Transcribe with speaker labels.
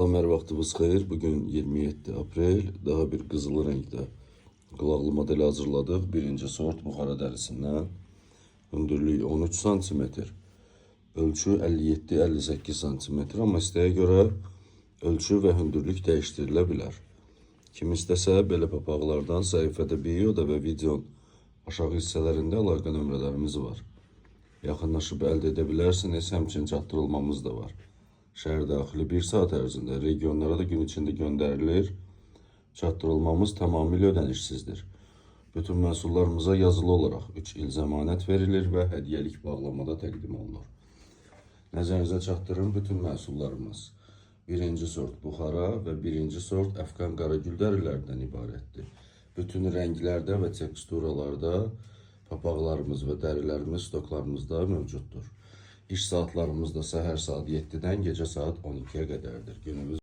Speaker 1: Salam, hər vaxtınız xeyir. Bugün 27 aprel. Daha bir qızılı renkdə qulaqlı modeli hazırladıq. Birinci sort buxara dərisindən. Hündürlüyü 13 cm. Ölçü 57-58 cm. Amma istəyə görə ölçü və hündürlük dəyişdirilə bilər. Kim istəsə belə papaqlardan səhifədə bioda və videonun aşağı hissələrində əlaqə nömrələrimiz var. Yaxınlaşıb əldə edə bilərsiniz. Həmçinin çatdırılmamız da var. Şəhər daxili 1 saat ərzində regionlara da gün içində göndərilir. Çatdırılmamız tamamilə ödənişsizdir. Bütün məhsullarımıza yazılı olaraq 3 il zəmanət verilir və hədiyyəlik bağlamada təqdim olunur. Nəzərinizə çatdırın bütün məhsullarımız. Birinci sort buxara və birinci sort Əfqan qaragül dərilərdən ibarətdir. Bütün rənglərdə və teksturalarda papaqlarımız və dərilərimiz stoklarımızda mövcuddur. İş saatlarımız da səhər saat 7-dən gecə saat 12-yə qədərdir. Günümüz